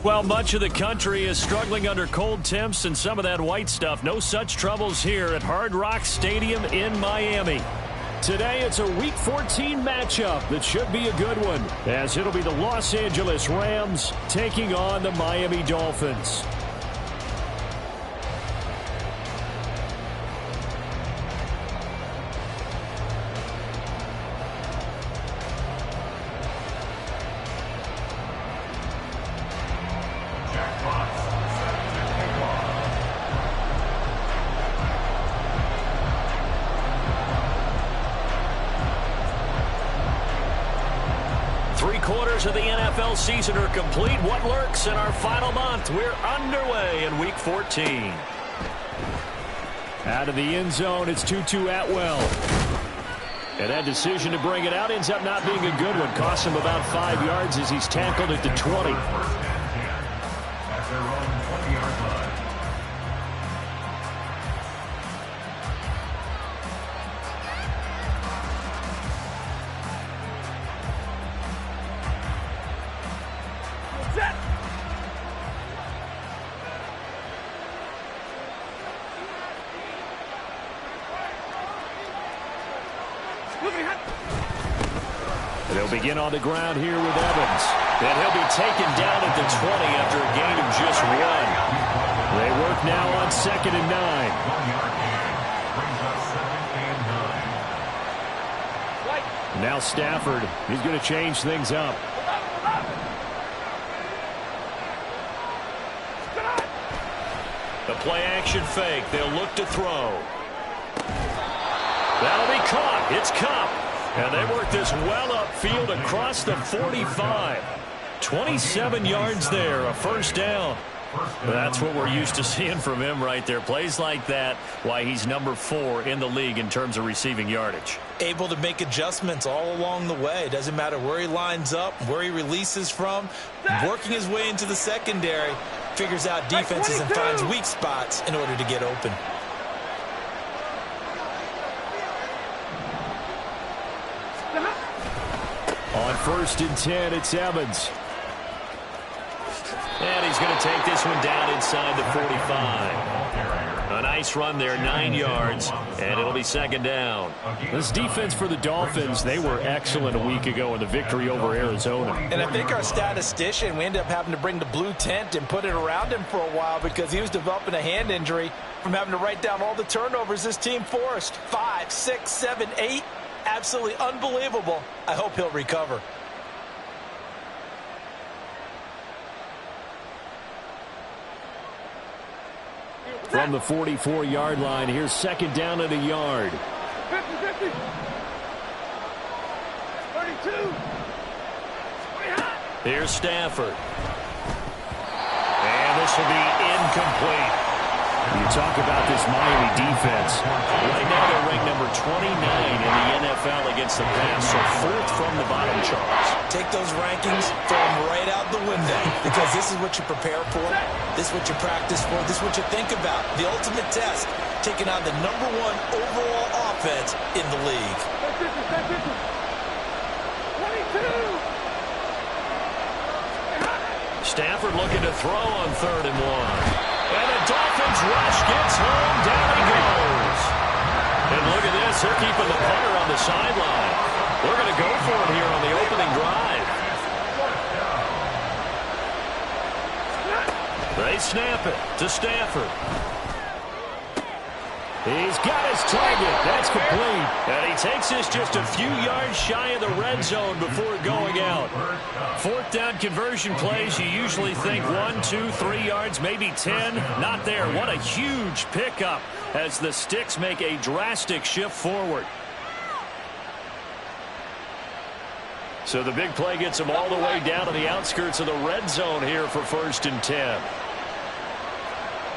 Well, much of the country is struggling under cold temps and some of that white stuff. No such troubles here at Hard Rock Stadium in Miami. Today, it's a Week 14 matchup that should be a good one, as it'll be the Los Angeles Rams taking on the Miami Dolphins. Three-quarters of the NFL season are complete. What lurks in our final month? We're underway in Week 14. Out of the end zone, it's Tutu Atwell. And that decision to bring it out ends up not being a good one. Costs him about 5 yards as he's tackled at the 20. They'll begin on the ground here with Evans. And he'll be taken down at the 20 after a gain of just 1. They work now on 2nd and 9. Now Stafford, he's going to change things up. The play action fake. They'll look to throw. That'll be caught. It's Kupp. And they work this well upfield across the 45. 27 yards there, a first down. That's what we're used to seeing from him right there. Plays like that, why he's number 4 in the league in terms of receiving yardage. Able to make adjustments all along the way. Doesn't matter where he lines up, where he releases from. Working his way into the secondary. Figures out defenses and finds weak spots in order to get open. On 1st and 10, it's Evans. And he's going to take this one down inside the 45. A nice run there, 9 yards, and it'll be 2nd down. This defense for the Dolphins, they were excellent a week ago in the victory over Arizona. And I think our statistician, we ended up having to bring the blue tent and put it around him for a while because he was developing a hand injury from having to write down all the turnovers this team forced. 5, 6, 7, 8. Absolutely unbelievable. I hope he'll recover. From the 44-yard line, here's 2nd down and a yard. 50-50. 32. Here's Stafford. And this will be incomplete. You talk about this Miami defense. Right now they're ranked number 29 in the NFL against the pass, so 4th from the bottom charts. Take those rankings, throw them right out the window, because this is what you prepare for, this is what you practice for, this is what you think about. The ultimate test, taking on the number 1 overall offense in the league. 22. Stafford looking to throw on 3rd and 1. And the Dolphins rush gets home. Down he goes. And look at this. They're keeping the punter on the sideline. They're going to go for it here on the opening drive. They snap it to Stafford. He's got his target. That's complete. And he takes this just a few yards shy of the red zone before going out. 4th down conversion plays, you usually think 1, 2, 3 yards, maybe 10. Not there. What a huge pickup as the Sticks make a drastic shift forward. So the big play gets them all the way down to the outskirts of the red zone here for 1st and 10.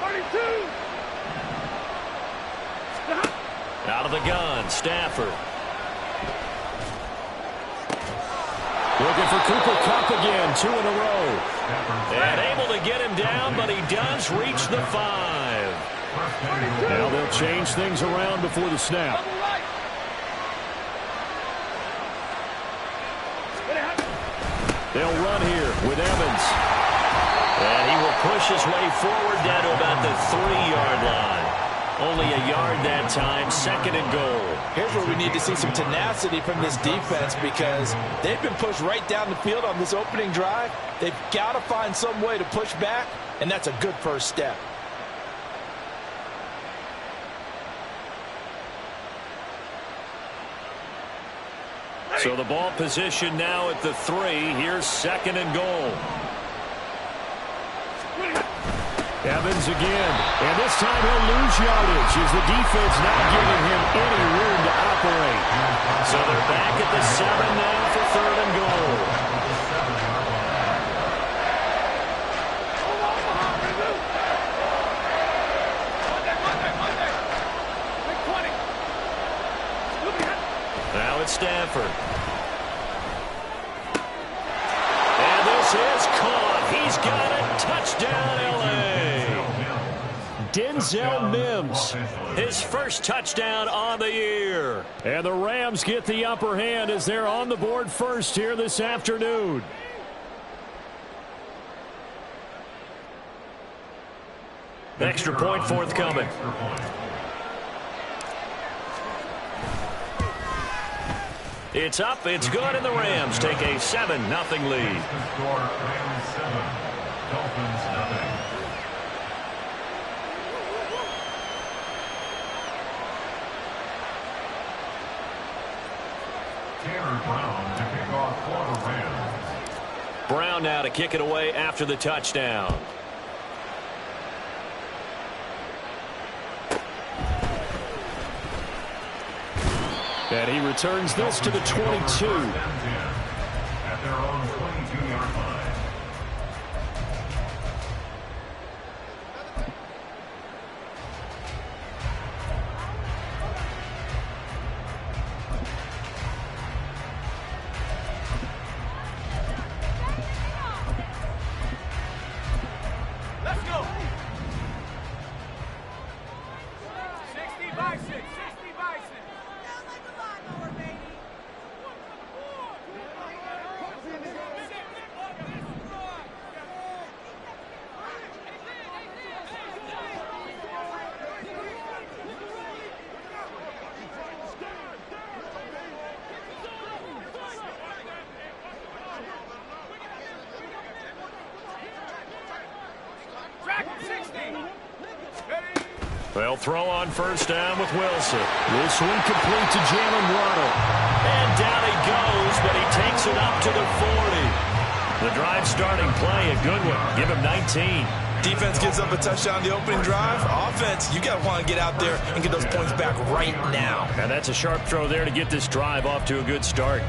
32. Out of the gun, Stafford. Looking for Cooper Kupp again, 2 in a row. And able to get him down, but he does reach the 5. Now they'll change things around before the snap. They'll run here with Evans. push his way forward down to about the 3-yard line. Only a yard that time, 2nd and goal. Here's where we need to see some tenacity from this defense because they've been pushed right down the field on this opening drive. They've got to find some way to push back, and that's a good first step. So the ball position now at the 3. Here's 2nd and goal. Evans again, and this time he'll lose yardage as the defense not giving him any room to operate. So they're back at the 7 now for 3rd and goal. Now it's Stafford. And this is caught. He's got it. Touchdown, L.A. Denzel Mims, his first touchdown on the year. And the Rams get the upper hand as they're on the board first here this afternoon. Extra point forthcoming. It's up, it's good, and the Rams take a 7-0 lead. Brown now to kick it away after the touchdown. And he returns this to the 22. At their own 22-yard line. They'll throw on first down with Wilson. This one complete to Jalen Waddle. And down he goes, but he takes it up to the 40. The drive starting play, a good one. Give him 19. Defense gives up a touchdown the opening drive. Offense, you got to want to get out there and get those points back right now. And that's a sharp throw there to get this drive off to a good start.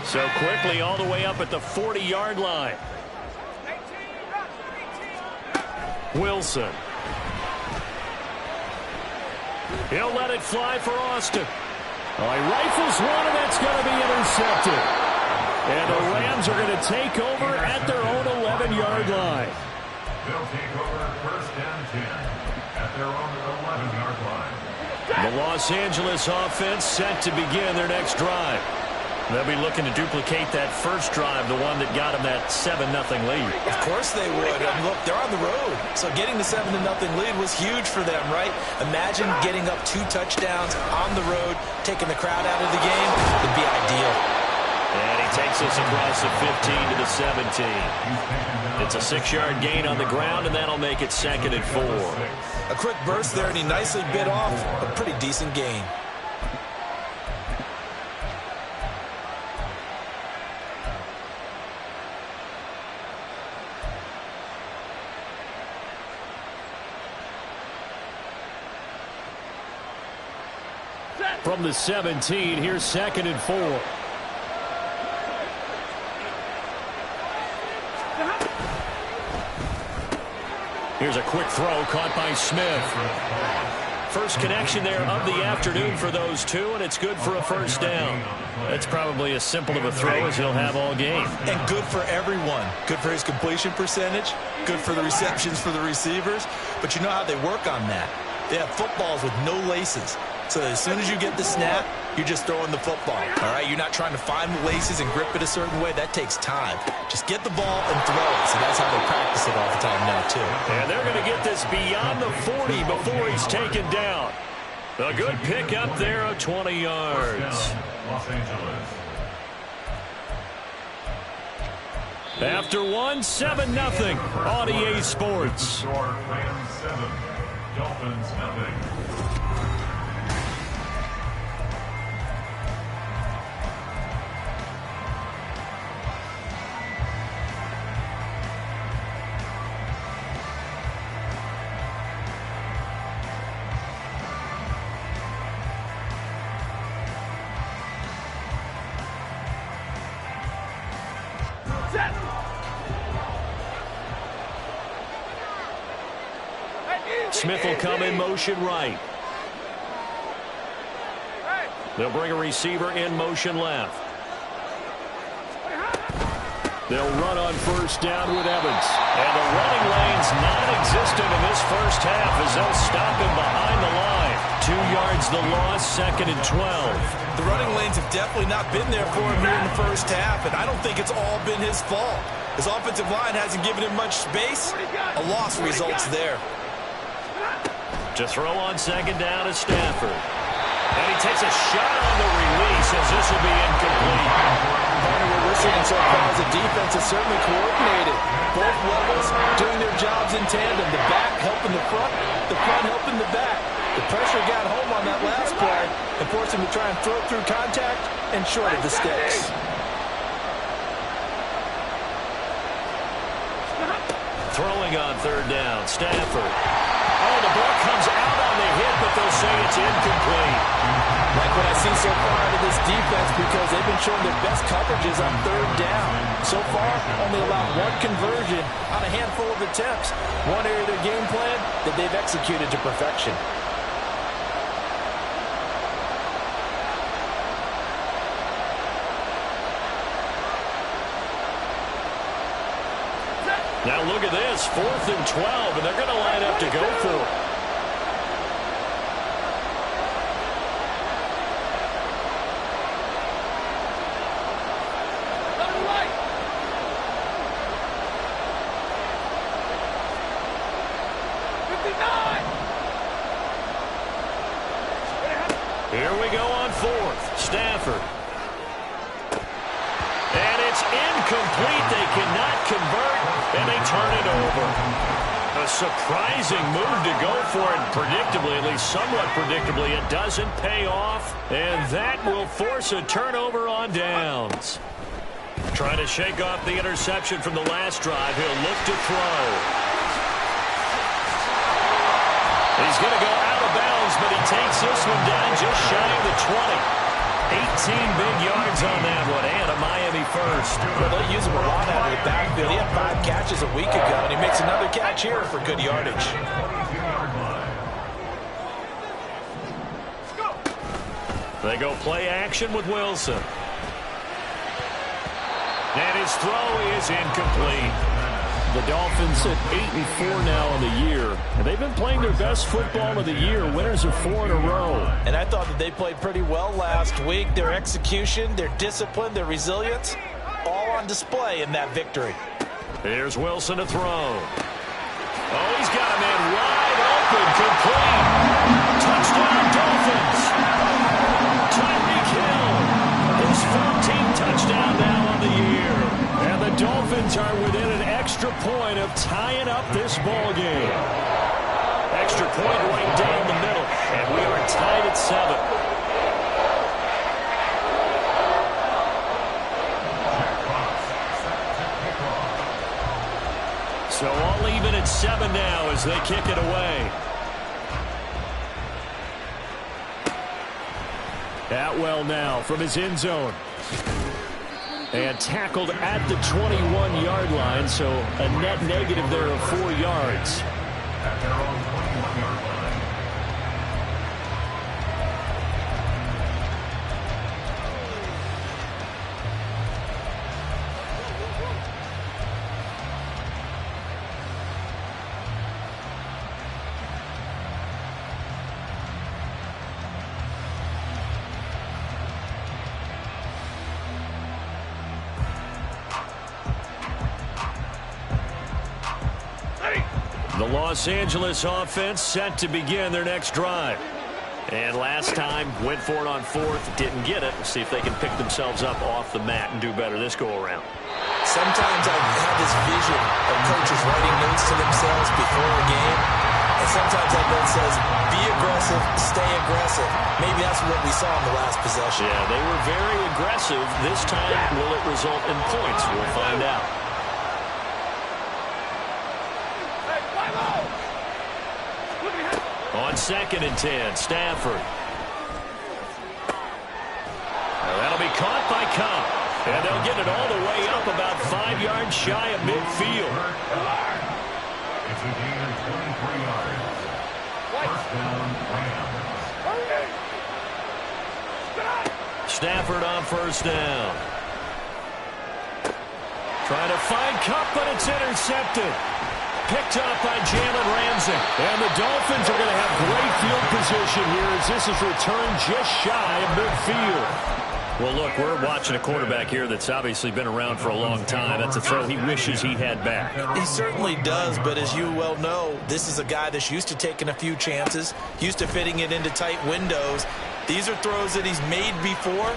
So quickly all the way up at the 40-yard line. Wilson. He'll let it fly for Austin. Oh, he rifles one, and that's going to be intercepted. And the Rams are going to take over at their own 11-yard line. They'll take over first and 10 at their own 11-yard line. The Los Angeles offense set to begin their next drive. They'll be looking to duplicate that first drive, the one that got them that 7-0 lead. Of course they would. Look, they're on the road. So getting the 7-0 lead was huge for them, right? Imagine getting up 2 touchdowns on the road, taking the crowd out of the game. It'd be ideal. And he takes us across the 15 to the 17. It's a 6-yard gain on the ground, and that'll make it 2nd and 4. A quick burst there, and he nicely bit off a pretty decent gain. From the 17, here's 2nd and 4. Here's a quick throw caught by Smith. first connection there of the afternoon for those two, and it's good for a first down. That's probably as simple of a throw as he'll have all game. And good for everyone. Good for his completion percentage. Good for the receptions for the receivers. But you know how they work on that. They have footballs with no laces. So as soon as you get the snap, you're just throwing the football. All right, you're not trying to find the laces and grip it a certain way. That takes time. Just get the ball and throw it. So that's how they practice it all the time now, too. And they're going to get this beyond the 40 before he's taken down. A good pick up there of 20 yards. Los Angeles. After one, 7-0 on EA Sports. Rams 7, Dolphins nothing. Smith will come in motion right. They'll bring a receiver in motion left. They'll run on first down with Evans. And the running lane's non-existent in this first half as they'll stop him behind the line. 2 yards the loss, 2nd and 12. The running lanes have definitely not been there for him here in the first half, and I don't think it's all been his fault. His offensive line hasn't given him much space. A loss results there. To throw on 2nd down is Stafford. And he takes a shot on the release as this will be incomplete. What we're seeing so far as the defense is certainly coordinated. Both levels doing their jobs in tandem. The back helping the front helping the back. The pressure got home on that last play and forced him to try and throw it through contact and short of the sticks. Throwing on 3rd down, Stafford. Oh, the ball comes out on the hit, but they'll say it's incomplete. Like what I see so far out of this defense because they've been showing their best coverages on 3rd down. So far, only allowed 1 conversion on a handful of attempts. One area of their game plan that they've executed to perfection. Now look at this, 4th and 12, and they're going to line up to go for it. Here we go on 4th. Stafford. And it's incomplete. They cannot convert, and they turn it over. A surprising move to go for it. Predictably, at least somewhat predictably, it doesn't pay off. And that will force a turnover on downs. Trying to shake off the interception from the last drive. He'll look to throw. He's going to go out of bounds, but he takes this one down just shy of the 20. 18 big yards on that one, and a Miami first. Well, they'll use him a lot out of the backfield. He had 5 catches a week ago, and he makes another catch here for good yardage. They go play action with Wilson. And his throw is incomplete. The Dolphins at 8-4 now in the year. And they've been playing their best football of the year. Winners of 4 in a row. And I thought that they played pretty well last week. Their execution, their discipline, their resilience, all on display in that victory. Here's Wilson to throw. Oh, he's got a man wide open, complete. Touchdown, Dolphins. Tyreek Hill, his 14th touchdown now on the year. And the Dolphins are within an extra point of tying up this ball game. Extra point right down the middle, and we are tied at 7. So all even at 7 now as they kick it away. Atwell now from his end zone. And tackled at the 21-yard line, so a net negative there of 4 yards. At their own 21-yard line. Los Angeles offense set to begin their next drive. And last time, went for it on fourth, didn't get it. We'll see if they can pick themselves up off the mat and do better this go-around. Sometimes I have this vision of coaches writing notes to themselves before a game. And sometimes that note says, be aggressive, stay aggressive. Maybe that's what we saw in the last possession. Yeah, they were very aggressive. This time, will it result in points? We'll find out. On 2nd and 10, Stafford. Now that'll be caught by Cobb. And they'll get it all the way up about 5 yards shy of midfield. It's a gain of 23 yards. First down, Rams. Stafford on first down. Trying to find Kupp, but it's intercepted. Picked up by Jalen Ramsey. And the Dolphins are going to have great field position here as this is returned just shy of midfield. Well, look, we're watching a quarterback here that's obviously been around for a long time. That's a throw he wishes he had back. He certainly does, but as you well know, this is a guy that's used to taking a few chances, used to fitting it into tight windows. These are throws that he's made before.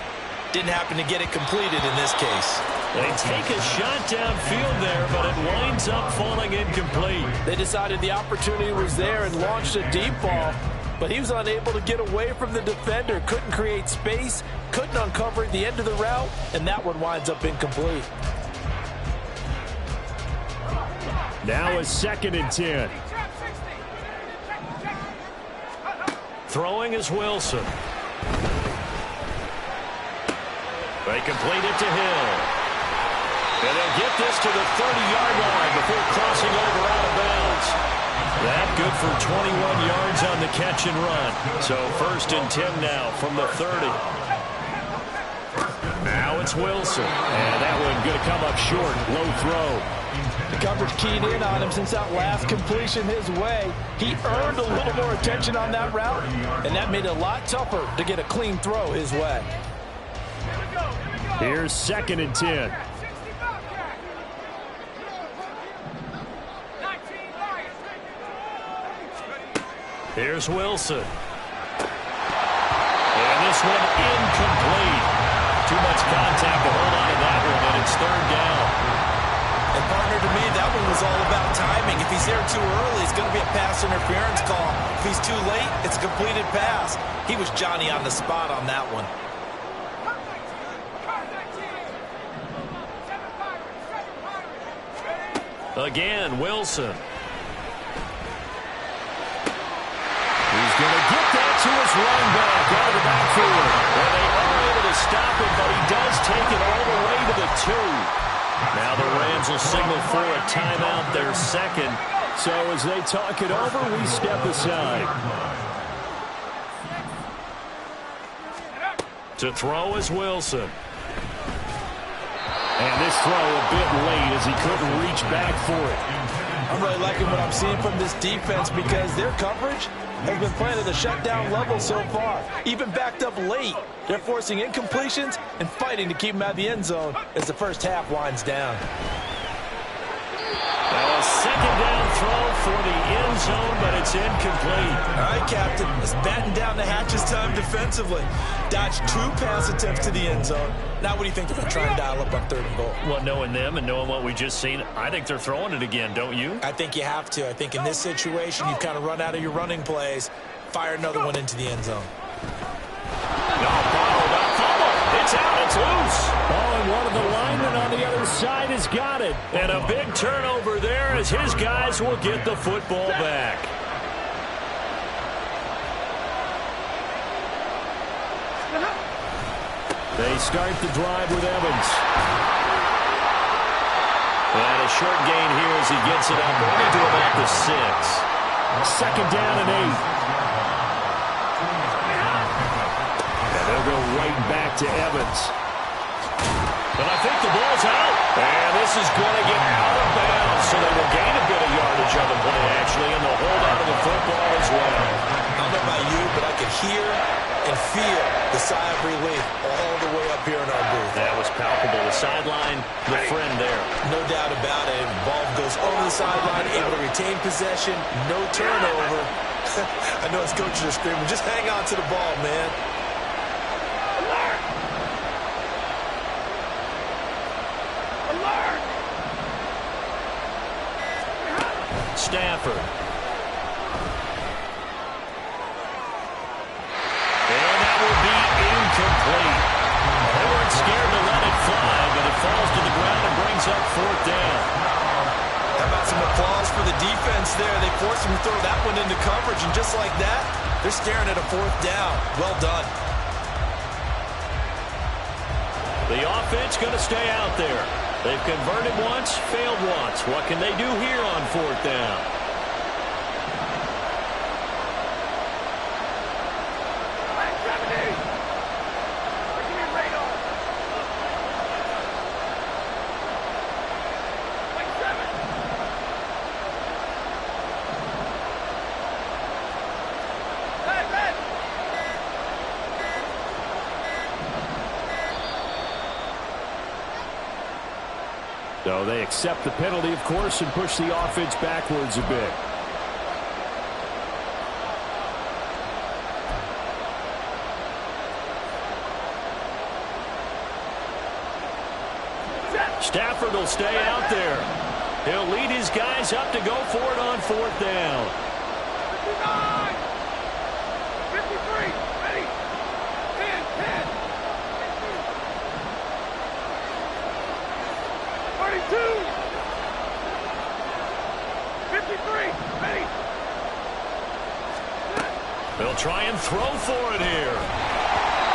Didn't happen to get it completed in this case. They take a shot downfield there, but it winds up falling incomplete. They decided the opportunity was there and launched a deep ball, but he was unable to get away from the defender, couldn't create space, couldn't uncover at the end of the route, and that one winds up incomplete. Now a 2nd and 10. Throwing is Wilson. They complete it to Hill. And they'll get this to the 30-yard line before crossing over out of bounds. That good for 21 yards on the catch and run. So 1st and 10 now from the 30. Now it's Wilson. And that one going to come up short. Low throw. The coverage keyed in on him since that last completion his way. He earned a little more attention on that route, and that made it a lot tougher to get a clean throw his way. Here's 2nd and 10. Here's Wilson. And this one incomplete. Too much contact to hold on to that one, and it's 3rd down. And partner, to me, that one was all about timing. If he's there too early, it's going to be a pass interference call. If he's too late, it's a completed pass. He was Johnny on the spot on that one. Again, Wilson. He's going to get that to his running back out of the backfield. Well, they are able to stop him, but he does take it all the way to the 2. Now the Rams will signal for a timeout, their 2nd. So as they talk it over, we step aside. To throw is Wilson. And this throw a bit late as he couldn't reach back for it. I'm really liking what I'm seeing from this defense because their coverage has been playing at a shutdown level so far. Even backed up late, they're forcing incompletions and fighting to keep them out of the end zone as the first half winds down. Now a 2nd down throw for the end zone, but it's incomplete. All right, Captain, it's batten down the hatches time defensively. Dodged 2 pass attempts to the end zone. Now what do you think they're going to try and dial up on 3rd and goal? Well, knowing them and knowing what we just seen, I think they're throwing it again, don't you? I think you have to. I think in this situation, you've kind of run out of your running plays. Fire another one into the end zone. No, fumble. It's out. It's loose. Oh, and one of the linemen on the other side has got it. And a big turnover there as his guys will get the football back. They start the drive with Evans. And a short gain here as he gets it up only to about the 6. 2nd down and 8. And they'll go right back to Evans. But I think the ball's out. And this is going to get out of bounds. So they will gain a bit of yardage on the play, actually, and they'll hold on to the football as well. I don't know about you, but I could hear and feel the sigh of relief all the way up here in our booth. That was palpable. The sideline, the friend there. No doubt about it. Ball goes over the sideline, able to retain possession, no turnover. I know his coaches are screaming, just hang on to the ball, man. Alert! Alert! Stafford. And that will be incomplete. They weren't scared to let it fly, but it falls to the ground and brings up fourth down. How about some applause for the defense there? They forced him to throw that one into coverage, and just like that, they're staring at a fourth down. Well done. The offense going to stay out there. They've converted once, failed once. What can they do here on fourth down? So they accept the penalty, of course, and push the offense backwards a bit. Stafford will stay out there. He'll lead his guys up to go for it on fourth down. 59! 53! Ready! 10, 10! 32! 53! Ready! They'll try and throw for it here.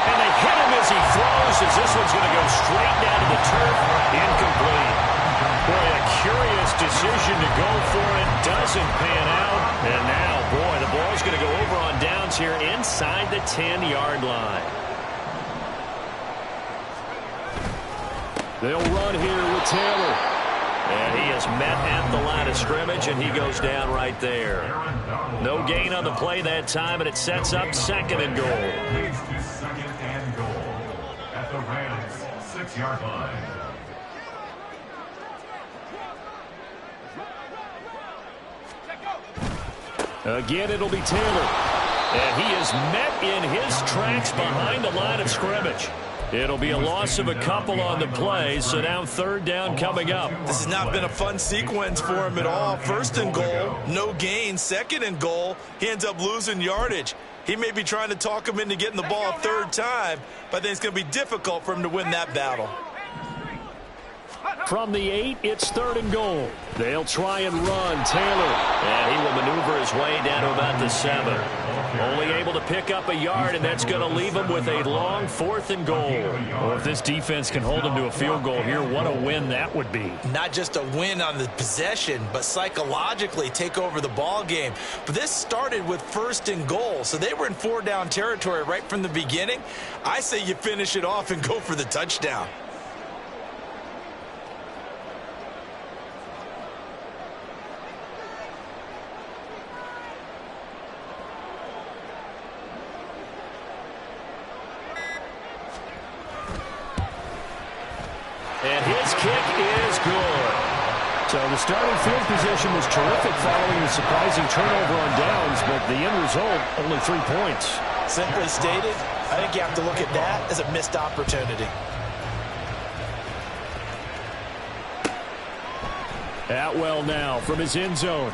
And they hit him as he throws, as this one's going to go straight down to the turf. Incomplete. Boy, a curious decision to go for it. Doesn't pan out. And now, boy, the ball's going to go over on downs here inside the 10-yard line. They'll run here with Taylor. And he is met at the line of scrimmage, and he goes down right there. No gain on the play that time, and it sets up second and goal. Leads to second and goal at the Rams' 6-yard line. Again, it'll be Taylor. And he is met in his tracks behind the line of scrimmage. It'll be a loss of a couple on the play, so now third down coming up. This has not been a fun sequence for him at all. First and goal, no gain. Second and goal, he ends up losing yardage. He may be trying to talk him into getting the ball a third time, but I think it's going to be difficult for him to win that battle. From the 8, it's third and goal. They'll try and run Taylor. And he will maneuver his way down to about the 7. Only able to pick up a yard, and that's going to leave him with a long fourth and goal. Well, if this defense can hold him to a field goal here, what a win that would be. Not just a win on the possession, but psychologically take over the ball game. But this started with first and goal, so they were in four-down territory right from the beginning. I say you finish it off and go for the touchdown. And his kick is good. So the starting field position was terrific following the surprising turnover on downs, but the end result, only 3 points. Simply stated, I think you have to look at that as a missed opportunity. Atwell now from his end zone.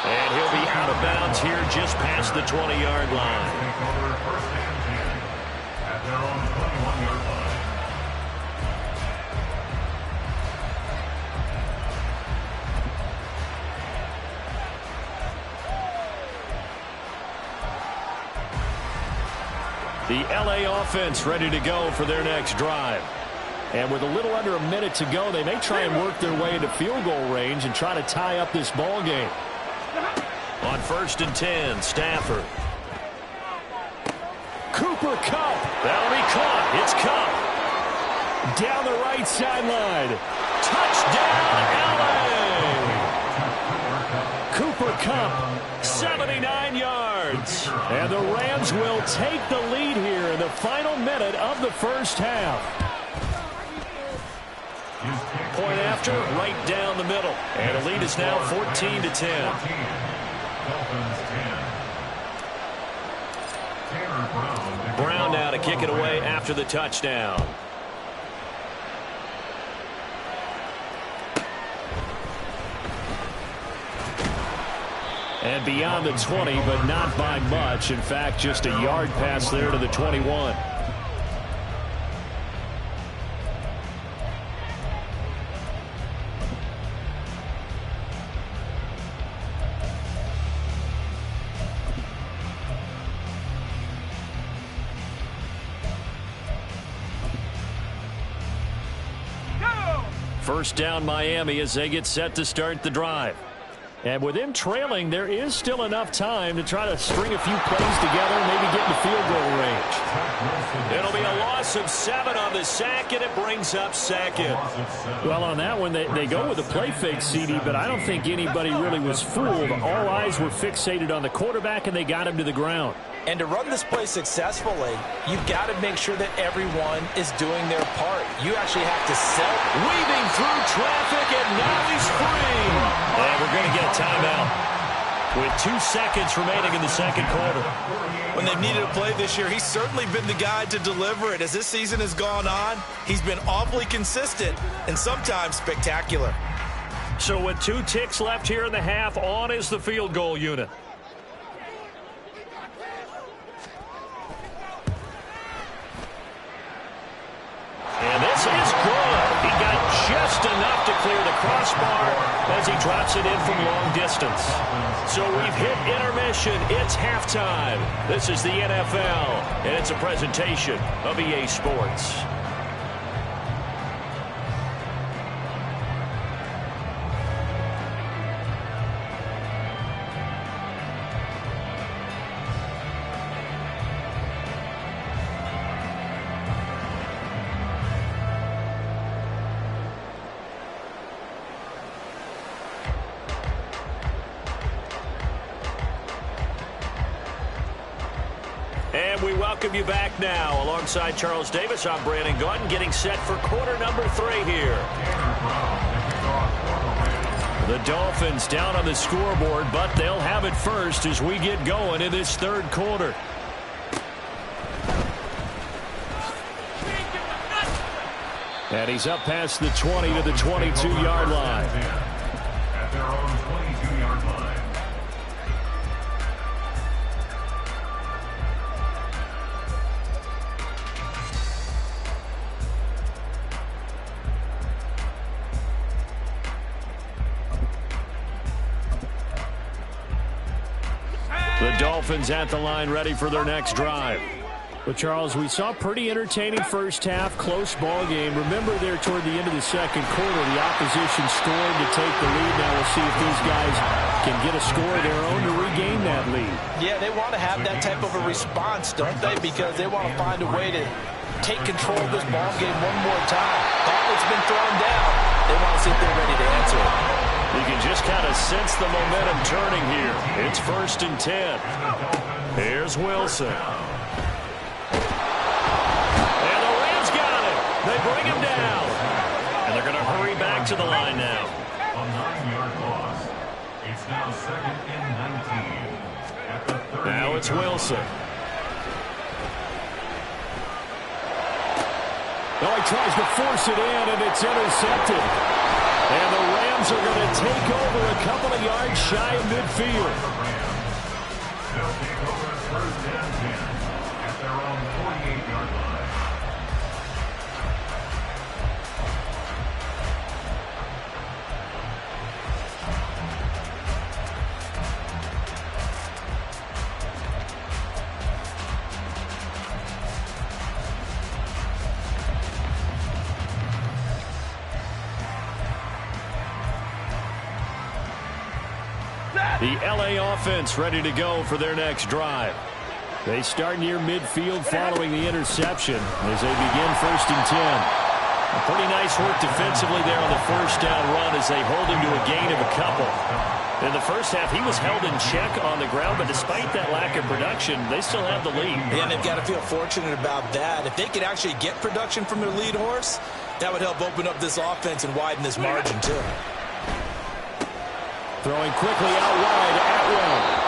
And he'll be out of bounds here just past the 20-yard line. Take over first and 10 at their own 21-yard line. The LA offense ready to go for their next drive. And with a little under a minute to go, they may try and work their way into field goal range and try to tie up this ball game. On first and 10, Stafford. Cooper Kupp. That'll be caught. It's Kupp. Down the right sideline. Touchdown, LA! Cooper Kupp, 79 yards. offense. And the Rams will take the lead here in the final minute of the first half. Point after, right down the middle. And the lead is now 14-10. Brown now to kick it away after the touchdown. And beyond the 20, but not by much. In fact, just a yard pass there to the 21. First down Miami as they get set to start the drive. And with them trailing, there is still enough time to try to string a few plays together and maybe get in the field goal range. It'll be a loss of 7 on the sack, and it brings up second. Well, on that one, they go with a play fake, CD, but I don't think anybody really was fooled. All eyes were fixated on the quarterback, and they got him to the ground. And to run this play successfully, you've got to make sure that everyone is doing their part. You actually have to sell. Weaving through traffic, and now he's free. And we're going to get a timeout with 2 seconds remaining in the second quarter. When they've needed a play this year, he's certainly been the guy to deliver it. As this season has gone on, he's been awfully consistent and sometimes spectacular. So with 2 ticks left here in the half, on is the field goal unit. And this is good. He got just enough to clear the crossbar as he drops it in from long distance. So we've hit intermission. It's halftime. This is the NFL, and it's a presentation of EA Sports. And we welcome you back now. Alongside Charles Davis, I'm Brandon Gunn, getting set for quarter number 3 here. The Dolphins down on the scoreboard, but they'll have it first as we get going in this third quarter. And he's up past the 20 to the 22-yard line. At their own 22-yard line. The Dolphins at the line ready for their next drive. Well, Charles, we saw pretty entertaining first half, close ball game. Remember there toward the end of the second quarter, the opposition scored to take the lead. Now we'll see if these guys can get a score of their own to regain that lead. Yeah, they want to have that type of a response, don't they? Because they want to find a way to take control of this ball game one more time. Gauntlet's been thrown down. They want to see if they're ready to answer it. You can just kind of sense the momentum turning here. It's 1st and 10. Here's Wilson. And the Rams got it. They bring him down. And they're going to hurry back to the line now. A 9-yard loss. It's now 2nd and 19. At the 30. Now it's Wilson. Oh, he tries to force it in, and it's intercepted. And the Rams are going to take over a couple of yards shy of midfield. They'll take over 1st and 10 at their own 48-yard line. The LA offense ready to go for their next drive. They start near midfield following the interception as they begin 1st and 10. Pretty nice work defensively there on the first down run as they hold him to a gain of a couple. In the first half, he was held in check on the ground, but despite that lack of production, they still have the lead. Yeah, and they've got to feel fortunate about that. If they could actually get production from their lead horse, that would help open up this offense and widen this margin, too. Throwing quickly out wide, Atwell.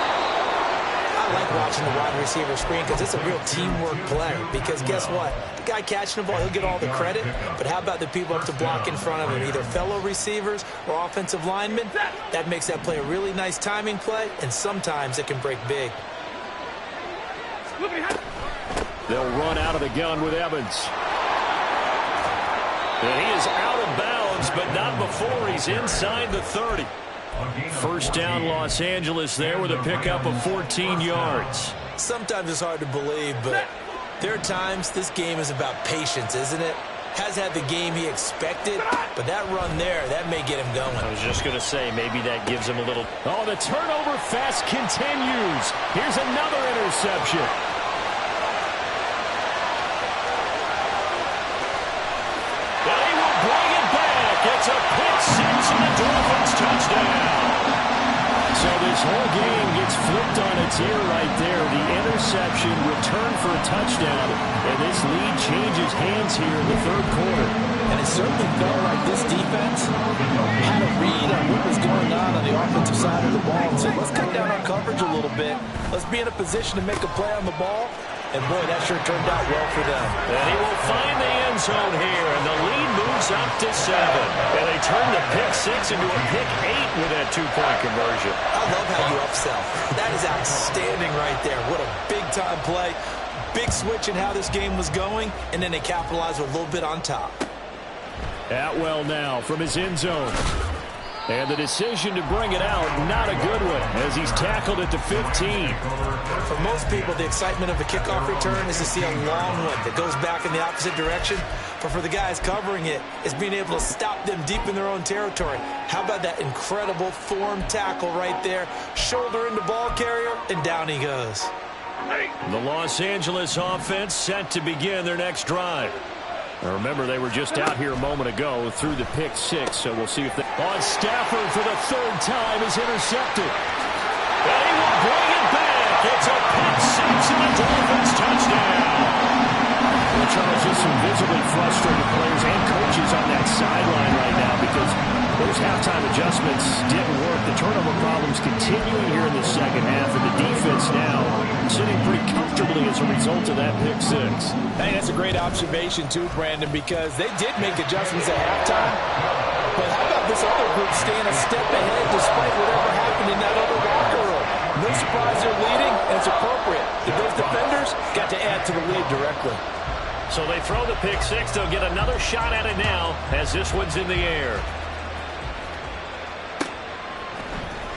I like watching the wide receiver screen because it's a real teamwork play. Because guess what? The guy catching the ball, he'll get all the credit. But how about the people up to block in front of him, either fellow receivers or offensive linemen? That makes that play a really nice timing play, and sometimes it can break big. They'll run out of the gun with Evans. And he is out of bounds, but not before he's inside the 30. First down, Los Angeles there with a pickup of 14 yards. Sometimes it's hard to believe, but there are times this game is about patience, isn't it? Has had the game he expected, but that run there, that may get him going. I was just going to say, maybe that gives him a little... Oh, the turnover fest continues. Here's another interception. But he will bring it back. It's a pick six and the Dolphins touchdown. So this whole game gets flipped on its ear right there. The interception, return for a touchdown, and this lead changes hands here in the third quarter. And it certainly felt like this defense had a read on what was going on the offensive side of the ball. And said, let's cut down our coverage a little bit. Let's be in a position to make a play on the ball. And, boy, that sure turned out well for them. And he will find the end zone here, and the lead moves up to 7. And they turn the pick six into a pick 8 with that two-point conversion. I love how you upsell. That is outstanding right there. What a big-time play. Big switch in how this game was going, and then they capitalized with a little bit on top. Atwell now from his end zone. And the decision to bring it out, not a good one, as he's tackled at the 15. For most people, the excitement of a kickoff return is to see a long one that goes back in the opposite direction. But for the guys covering it, it's being able to stop them deep in their own territory. How about that incredible form tackle right there? Shoulder into ball carrier, and down he goes. The Los Angeles offense set to begin their next drive. Now remember, they were just out here a moment ago through the pick six, so we'll see if they... On Stafford for the third time is intercepted. And he will bring it back. It's a pick six and a Dolphins touchdown. Well, Charles, just some visibly frustrated players and coaches on that sideline right now because those halftime adjustments didn't work. The turnover problems continuing here in the second half, and the defense now sitting pretty comfortably as a result of that pick six. Hey, that's a great observation too, Brandon, because they did make adjustments at halftime. But how about this other group staying a step ahead despite whatever happened in that other locker room? No surprise they're leading, and it's appropriate. Those defenders got to add to the lead directly. So they throw the pick six. They'll get another shot at it now as this one's in the air.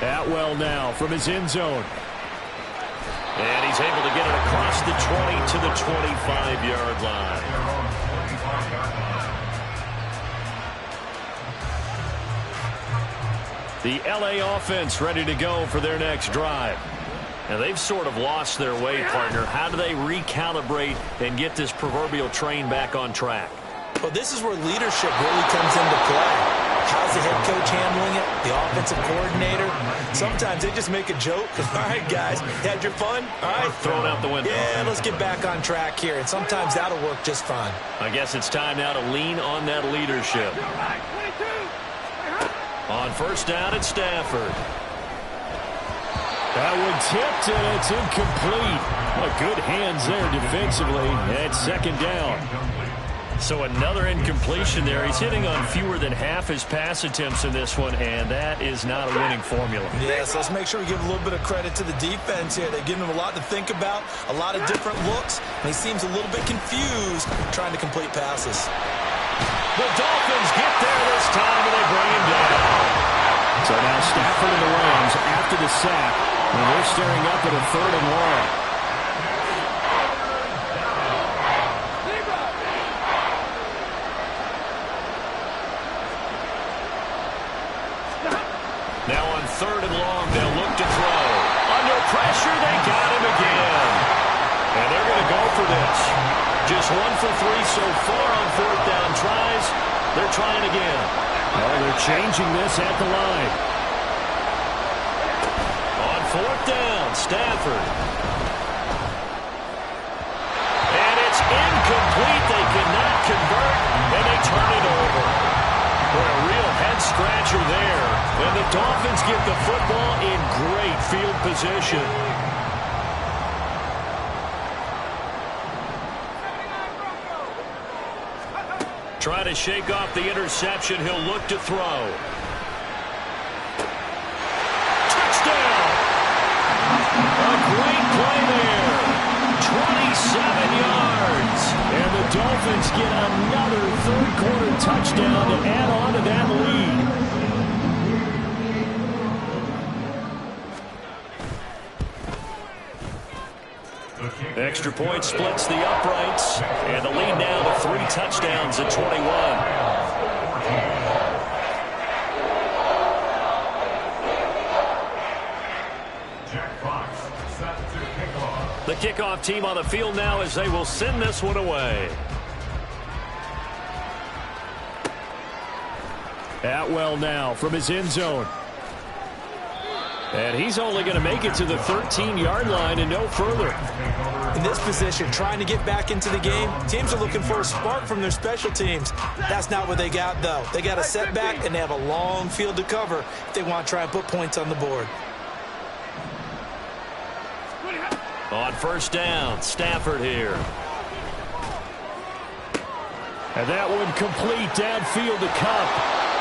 Atwell now from his end zone. And he's able to get it across the 20 to the 25-yard line. The LA offense ready to go for their next drive. And they've sort of lost their way, partner. How do they recalibrate and get this proverbial train back on track? Well, this is where leadership really comes into play. How's the head coach handling it? The offensive coordinator? Sometimes they just make a joke. All right, guys, had your fun? All right. Throw it out the window. Yeah, let's get back on track here. And sometimes that'll work just fine. I guess it's time now to lean on that leadership. On first down, it's Stafford. That one tipped, and it's incomplete. Good hands there defensively at second down. So another incompletion there. He's hitting on fewer than half his pass attempts in this one, and that is not a winning formula. Yes, let's make sure we give a little bit of credit to the defense here. They give him a lot to think about, a lot of different looks, and he seems a little bit confused trying to complete passes. The Dolphins get there this time, and they bring him down. So now Stafford and the Rams after the sack, and they're staring up at a third and long. Now on third and long, they'll look to throw. Under pressure, they got him again. And they're going to go for this. Just 1 for 3 so far on fourth down tries. They're trying again. Oh, they're changing this at the line. 4th down, Stafford. And it's incomplete. They cannot convert, and they turn it over. Boy, a real head-scratcher there. And the Dolphins get the football in great field position. Trying to shake off the interception. He'll look to throw. Touchdown! A great play there. 27 yards. And the Dolphins get another third-quarter touchdown to add on to that lead. Extra point splits the uprights, and the lead now to 3 touchdowns at 21. The kickoff team on the field now as they will send this one away. Atwell now from his end zone. And he's only going to make it to the 13-yard line and no further. In this position, trying to get back into the game, teams are looking for a spark from their special teams. That's not what they got, though. They got a setback, and they have a long field to cover if they want to try and put points on the board. On 1st down, Stafford here. And that one complete downfield to Kupp.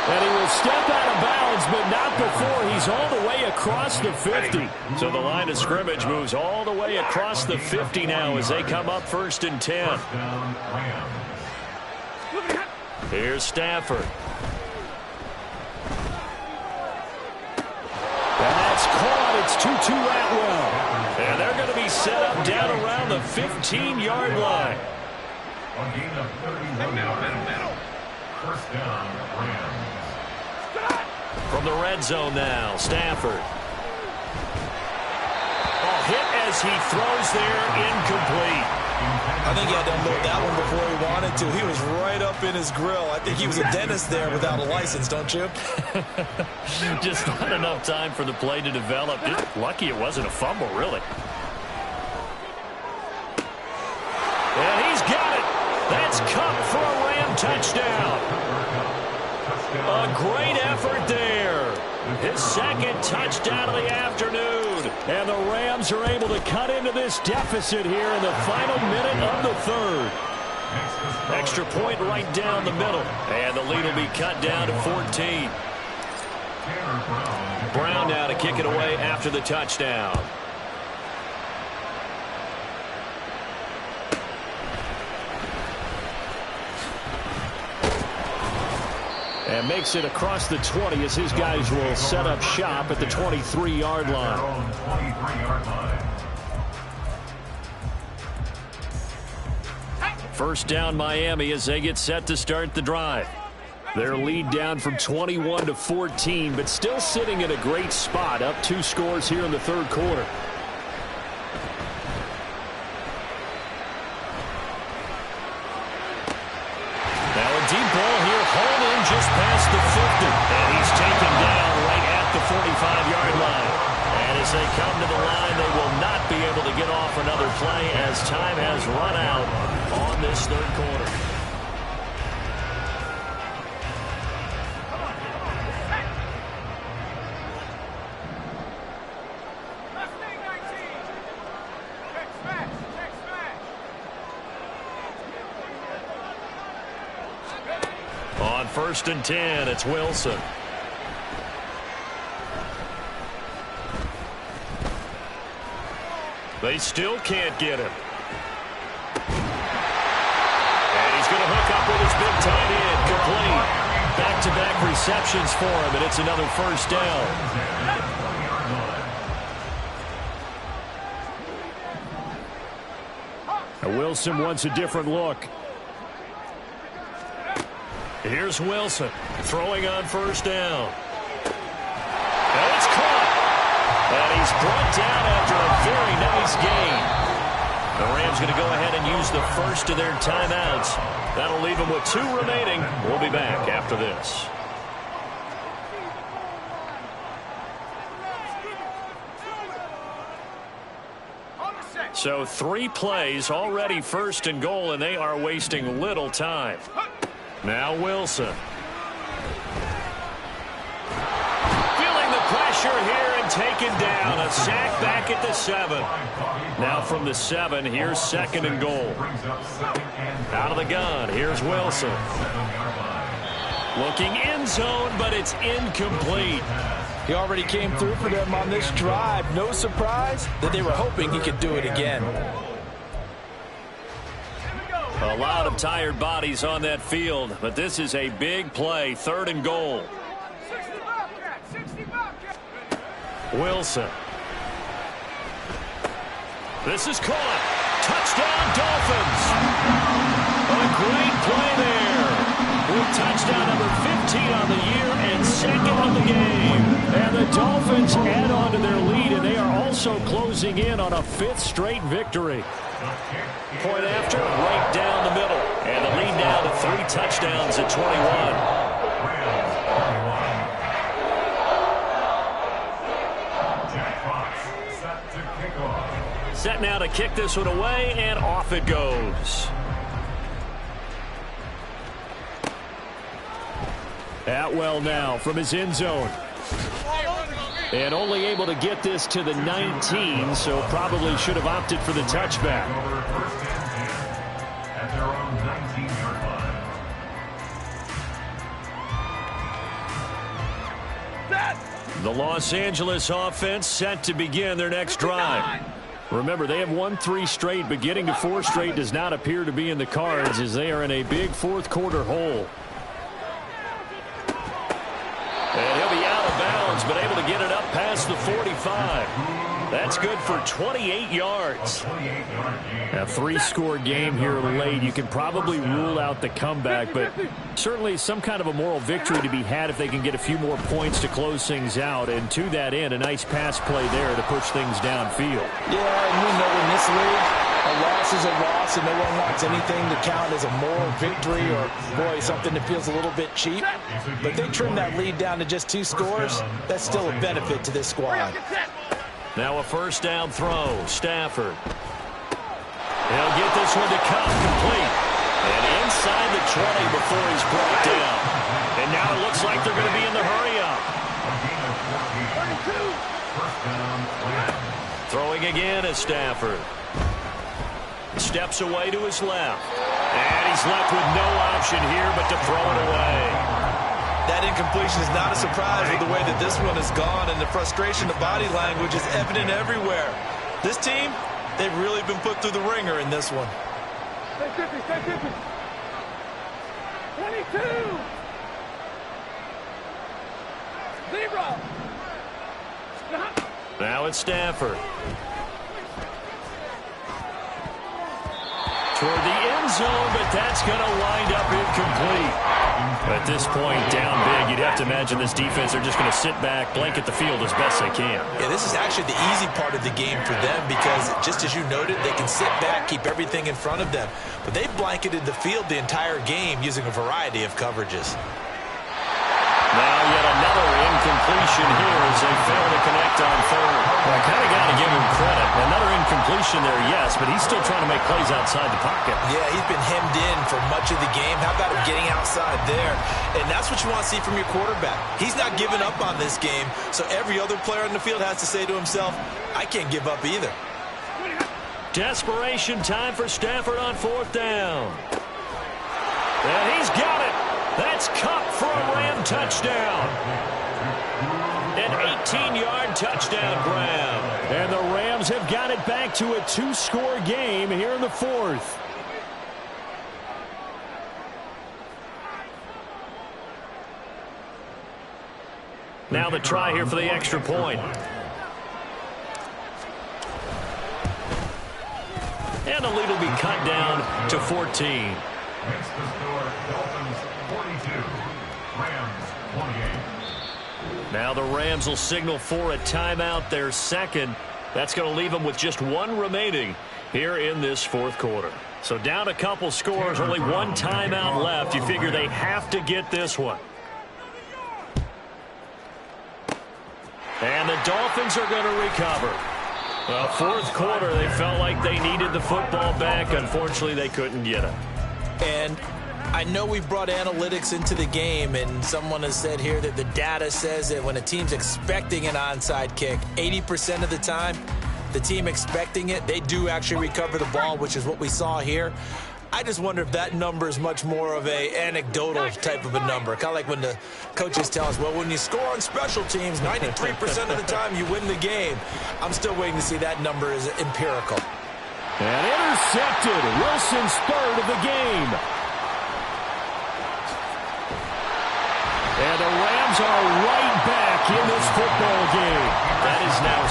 And he will step out of bounds, but not before he's all the way across the 50. So the line of scrimmage moves all the way across the 50 now as they come up 1st and 10. Here's Stafford. And that's caught. It's 2-2 Atwell. And they're going to be set up down around the 15-yard line. A gain of 31 yards. 1st down, Rams. From the red zone now, Stafford. Hit as he throws there, incomplete. I think he had to unload that one before he wanted to. He was right up in his grill. I think he was a dentist there without a license, don't you? Just not enough time for the play to develop. Just lucky it wasn't a fumble, really. And he's got it. That's Kupp for a Ram touchdown. A great effort there. His 2nd touchdown of the afternoon. And the Rams are able to cut into this deficit here in the final minute of the 3rd. Extra point right down the middle. And the lead will be cut down to 14. Brown now to kick it away after the touchdown. And makes it across the 20 as his guys will set up shop at the 23-yard line. First down Miami as they get set to start the drive. Their lead down from 21 to 14, but still sitting in a great spot, up 2 scores here in the 3rd quarter. Deep ball here, hauled in just past the 50. And he's taken down right at the 45-yard line. And as they come to the line, they will not be able to get off another play as time has run out on this 3rd quarter. On 1st and 10, it's Wilson. They still can't get him. And he's going to hook up with his big tight end, complete. Back-to-back receptions for him, and it's another 1st down. Now Wilson wants a different look. Here's Wilson throwing on 1st down. And it's caught. And he's brought down after a very nice gain. The Rams going to go ahead and use the first of their timeouts. That'll leave them with 2 remaining. We'll be back after this. So 3 plays already, 1st and goal, and they are wasting little time. Now Wilson. Feeling the pressure here and taken down. A sack back at the 7. Now from the 7, here's 2nd and goal. Out of the gun, here's Wilson. Looking end zone, but it's incomplete. He already came through for them on this drive. No surprise that they were hoping he could do it again. A lot of tired bodies on that field, but this is a big play. 3rd and goal. 60 Bobcat. Wilson. This is caught. Touchdown, Dolphins. A great play there. With touchdown number 15 on the year and 2nd on the game. And the Dolphins add on to their lead, and they are also closing in on a 5th straight victory. Point after, right down the middle. And the lead down to 3 touchdowns at 21. Set now to kick this one away, and off it goes. Atwell now from his end zone. And only able to get this to the 19, so probably should have opted for the touchback. At their own 19-yard line. The Los Angeles offense set to begin their next drive. Remember, they have won 3 straight, but getting to 4 straight does not appear to be in the cards as they are in a big 4th quarter hole. And he'll be out of bounds, but able to get it up past the 45. That's good for 28 yards. A 3-score game here late. You can probably rule out the comeback, but certainly some kind of a moral victory to be had if they can get a few more points to close things out. And to that end, a nice pass play there to push things downfield. Yeah, and we know in this league, a loss is a loss, and no one wants anything to count as a moral victory or, boy, something that feels a little bit cheap. But they trim that lead down to just 2 scores. That's still a benefit to this squad. Now a 1st down throw. Stafford. He'll get this one to come complete. And inside the 20 before he's brought down. And now it looks like they're going to be in the hurry-up. Throwing again is Stafford. Steps away to his left. And he's left with no option here but to throw it away. That incompletion is not a surprise with the way that this one has gone, and the frustration, the body language is evident everywhere. This team, they've really been put through the ringer in this one. Stay 50, stay 50. 22. 0. Now it's Stafford. Toward the end zone, but that's going to wind up incomplete. At this point, down big, you'd have to imagine this defense are just going to sit back, blanket the field as best they can. Yeah, this is actually the easy part of the game for them because, just as you noted, they can sit back, keep everything in front of them. But they've blanketed the field the entire game using a variety of coverages. Now yet another incompletion here as they fail to connect on 3rd. Well, I kind of got to give him credit. Another incompletion there, yes, but he's still trying to make plays outside the pocket. Yeah, he's been hemmed in for much of the game. How about him getting outside there? And that's what you want to see from your quarterback. He's not giving up on this game, so every other player on the field has to say to himself, I can't give up either. Desperation time for Stafford on 4th down. And he's got it. That's Cup for a Ram touchdown. An 18-yard touchdown grab. And the Rams have got it back to a 2-score game here in the 4th. Now the try here for the extra point. And the lead will be cut down to 14. Makes the score Dolphins 42, Rams 28. Now the Rams will signal for a timeout, their 2nd. That's going to leave them with just 1 remaining here in this 4th quarter. So down a couple scores, only 1 timeout left. You figure they have to get this one. And the Dolphins are going to recover. Well, fourth quarter, they felt like they needed the football back. Unfortunately, they couldn't get it. And I know we've brought analytics into the game, and someone has said here that the data says that when a team's expecting an onside kick, 80% of the time, the team expecting it, they do actually recover the ball, which is what we saw here. I just wonder if that number is much more of a anecdotal type of a number. Kind of like when the coaches tell us, well, when you score on special teams, 93% of the time you win the game. I'm still waiting to see that number is empirical. And intercepted. Wilson's third of the game. And the Rams are right back in this football game. That is now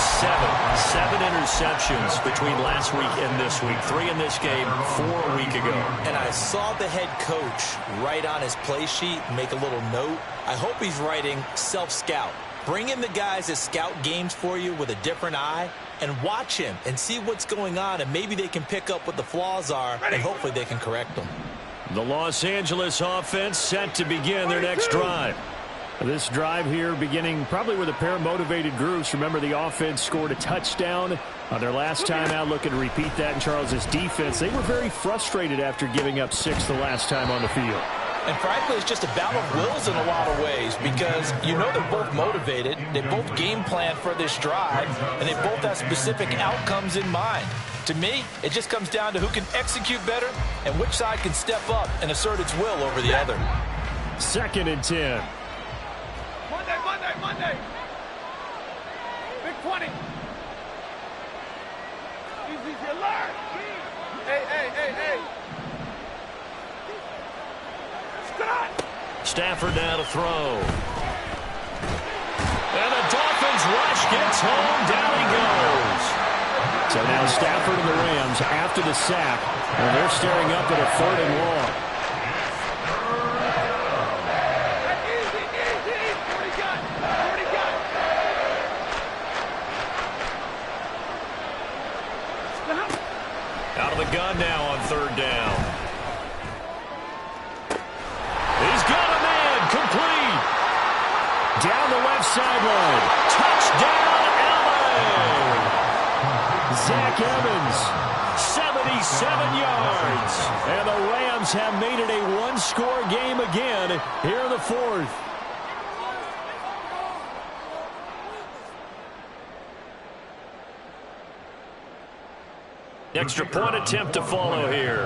seven interceptions between last week and this week. 3 in this game, 4 a week ago. And I saw the head coach write on his play sheet, make a little note. I hope he's writing self-scout. Bring in the guys that scout games for you with a different eye and watch him and see what's going on, and maybe they can pick up what the flaws are, and hopefully they can correct them. The Los Angeles offense set to begin their next drive. This drive here beginning probably with a pair of motivated groups. Remember, the offense scored a touchdown on their last time out. Looking to repeat that in Charles's defense. They were very frustrated after giving up 6 the last time on the field. And frankly, it's just a battle of wills in a lot of ways, because you know they're both motivated, they both game plan for this drive, and they both have specific outcomes in mind. To me, it just comes down to who can execute better and which side can step up and assert its will over the other. 2nd and 10. Monday. Big 20. Easy, alert. Hey. Stafford now to throw. And the Dolphins rush gets home. Down he goes. So now Stafford and the Rams after the sack. And they're staring up at a 3rd and long. Out of the gun now on 3rd down. He's got a man, complete. Down the left sideline. Touchdown, LA. Zach Evans, 77 yards. And the Rams have made it a one-score game again here in the 4th. Extra point attempt to follow here.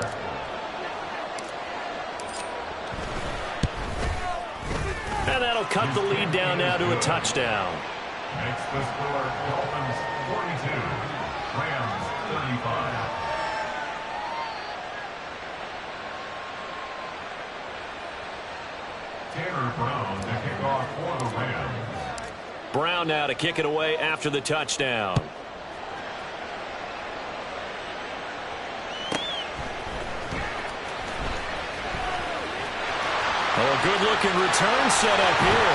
And that'll cut the lead down now to a touchdown. Makes the score Dolphins 42, Rams 35. Taylor Brown to kick off for the Rams. Brown now to kick it away after the touchdown. Oh, a good-looking return set up here.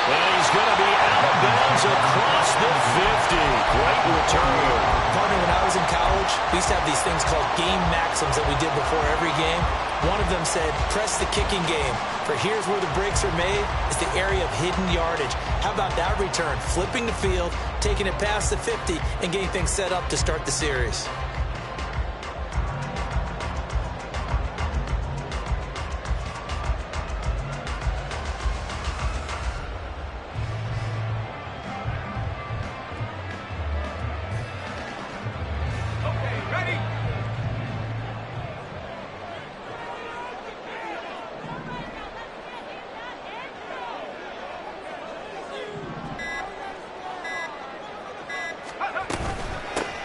And he's going to be out of bounds across the 50. Great return. Partner, when I was in college, we used to have these things called game maxims that we did before every game. One of them said, press the kicking game. For here's where the breaks are made, is the area of hidden yardage. How about that return? Flipping the field, taking it past the 50, and getting things set up to start the series.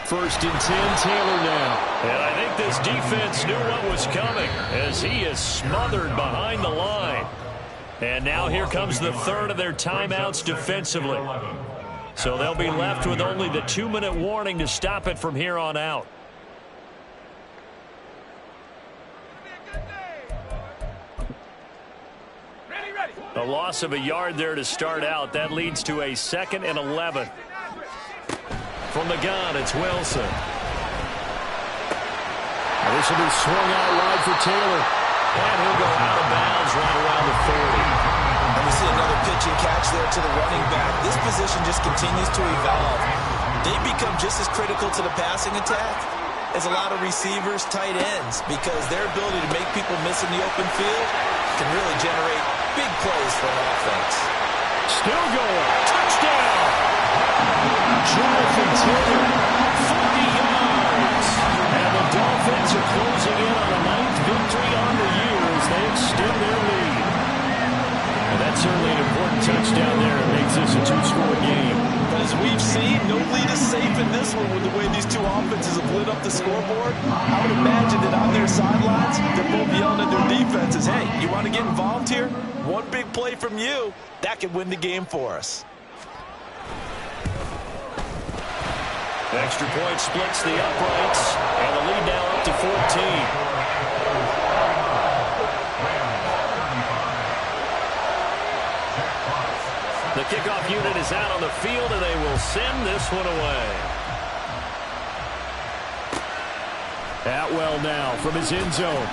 First and 10, Taylor now. And I think this defense knew what was coming as he is smothered behind the line. And now here comes the 3rd of their timeouts defensively. So they'll be left with only the 2-minute warning to stop it from here on out. A loss of a yard there to start out. That leads to a 2nd and 11. From the gun, it's Wilson. This will be swung out wide for Taylor. And he'll go out of bounds right around the 40. And we see another pitch and catch there to the running back. This position just continues to evolve. they become just as critical to the passing attack as a lot of receivers, tight ends, because their ability to make people miss in the open field can really generate big plays for an offense. Still going. Touchdown. Jonathan Taylor, 40 yards. And the Dolphins are closing in on a 9th victory on the year as they extend their lead. And that's certainly an important touchdown there. It makes this a 2-score game. But as we've seen, no lead is safe in this one with the way these two offenses have lit up the scoreboard. I would imagine that on their sidelines, they're both yelling at their defenses, hey, you want to get involved here? One big play from you, that could win the game for us. Extra point splits the uprights, and the lead now up to 14. The kickoff unit is out on the field, and they will send this one away. Atwell now from his end zone.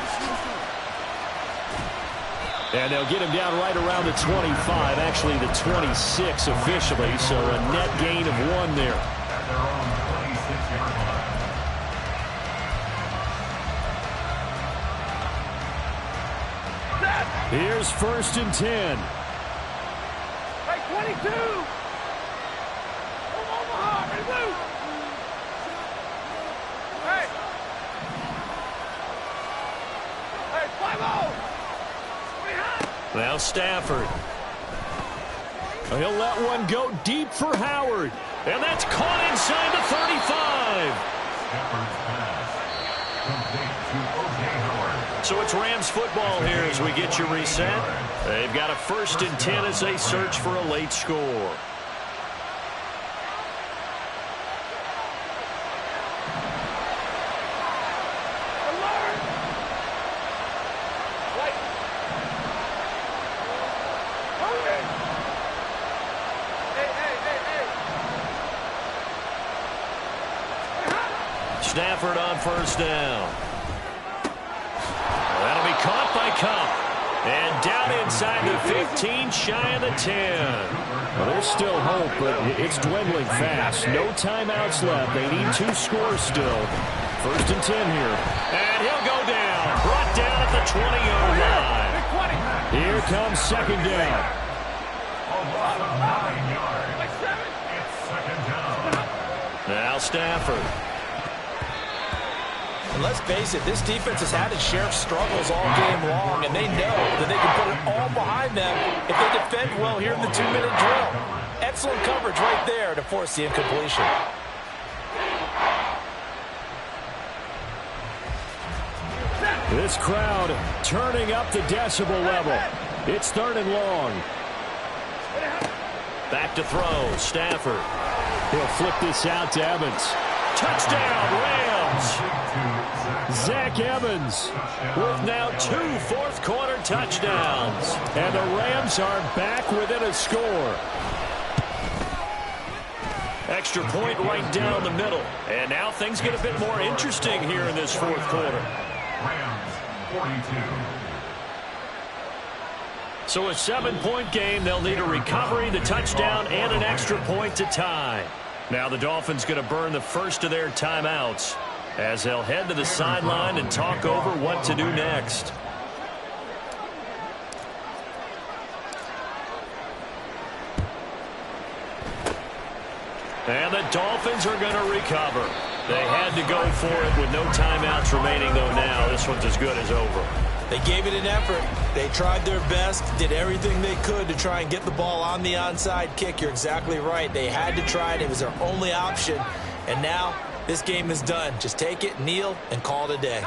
And they'll get him down right around the 25, actually the 26 officially, so a net gain of 1 there. Here's 1st and 10. 22! Omaha, ready, blue! Hey! Hey, 5-0! Now Stafford. He'll let one go deep for Howard. And that's caught inside the 35. So it's Rams football here as we get you reset. They've got a 1st and 10 as they search for a late score. Stafford on 1st down. That'll be caught by Cup. And down inside the 15, shy of the 10. Well, there's still hope, but it's dwindling fast. No timeouts left. They need 2 scores still. 1st and 10 here. And he'll go down. Brought down at the 20-yard line. Here comes 2nd down. Now Stafford. And let's face it, this defense has had its share of struggles all game long, and they know that they can put it all behind them if they defend well here in the 2-minute drill. Excellent coverage right there to force the incompletion. This crowd turning up the decibel level. It's 3rd and long. Back to throw, Stafford. He'll flip this out to Evans. Touchdown, Rams! Zach Evans with now 2 fourth-quarter touchdowns. And the Rams are back within a score. Extra point right down the middle. And now things get a bit more interesting here in this 4th quarter. Rams 42. So a 7-point game. They'll need a recovery, the touchdown, and an extra point to tie. Now the Dolphins going to burn the first of their timeouts as they'll head to the sideline and talk over what to do next. And the Dolphins are going to recover. They had to go for it with no timeouts remaining, though now this one's as good as over. They gave it an effort. They tried their best, did everything they could to try and get the ball on the onside kick. You're exactly right. They had to try it. It was their only option. And now this game is done. Just take it, kneel, and call it a day.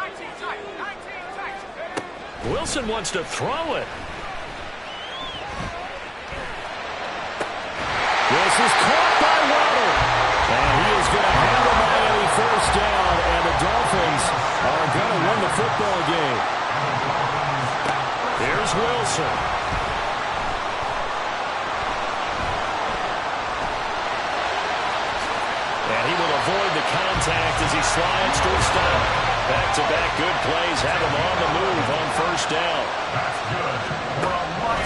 Wilson wants to throw it. This is caught by Waddle. And he is going to have a Miami 1st down. And the Dolphins are going to win the football game. Here's Wilson. And he will avoid the contact as he slides to a stop. Back-to-back good plays have him on the move on 1st down.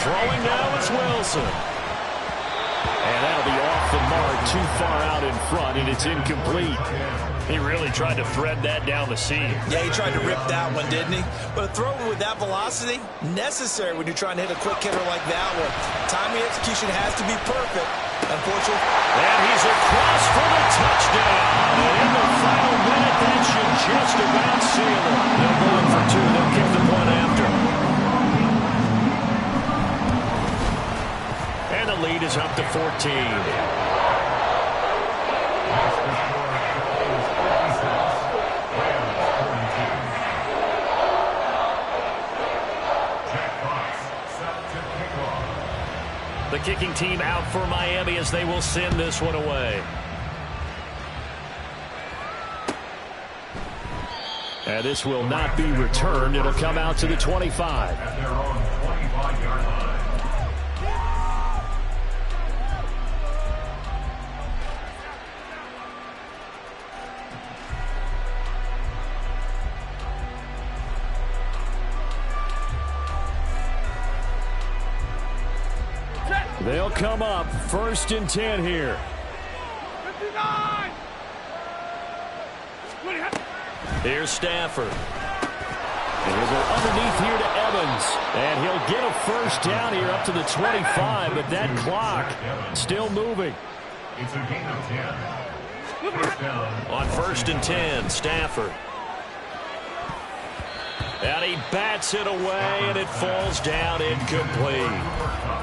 Throwing now is Wilson. And that'll be off the mark. 2 too far out in front, and it's incomplete. He really tried to thread that down the seam. Yeah, he tried to rip that one, didn't he? But a throw with that velocity, necessary when you're trying to hit a quick hitter like that one. Timing execution has to be perfect, unfortunately. And he's across for the touchdown. And in the final minute, that should just about seal it. They'll go in for two. They'll kick the point after. And the lead is up to 14. The kicking team out for Miami as they will send this one away. And this will not be returned. It'll come out to the 25. At their own 25-yard line. They'll come up 1st and 10 here. 59. Here's Stafford. And he'll go underneath here to Evans. And he'll get a first down here up to the 25, but that clock still moving. It's a gain of 10. First down. On 1st and 10, Stafford. And he bats it away, and it falls down incomplete.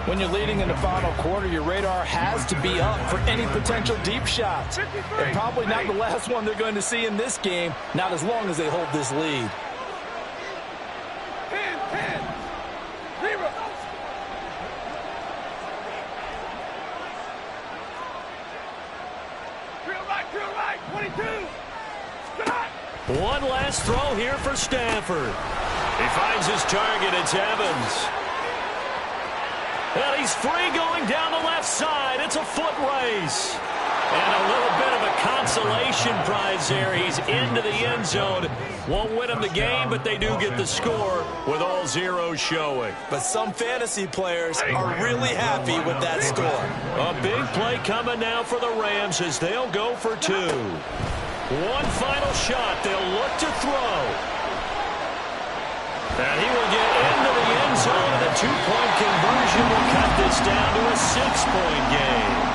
When you're leading in the final quarter, your radar has to be up for any potential deep shots. And probably not the last one they're going to see in this game, not as long as they hold this lead. 10, 0. Drill right, 22. Stop. One last throw here for Stafford. He finds his target. It's Evans. And he's free going down the left side. It's a foot race. And a little bit of a consolation prize there. He's into the end zone. Won't win them the game, but they do get the score with all zeros showing. But some fantasy players are really happy with that score. A big play coming now for the Rams as they'll go for two. One final shot. They'll look to throw. And he will get into the end zone, and a two-point conversion will cut this down to a 6-point game.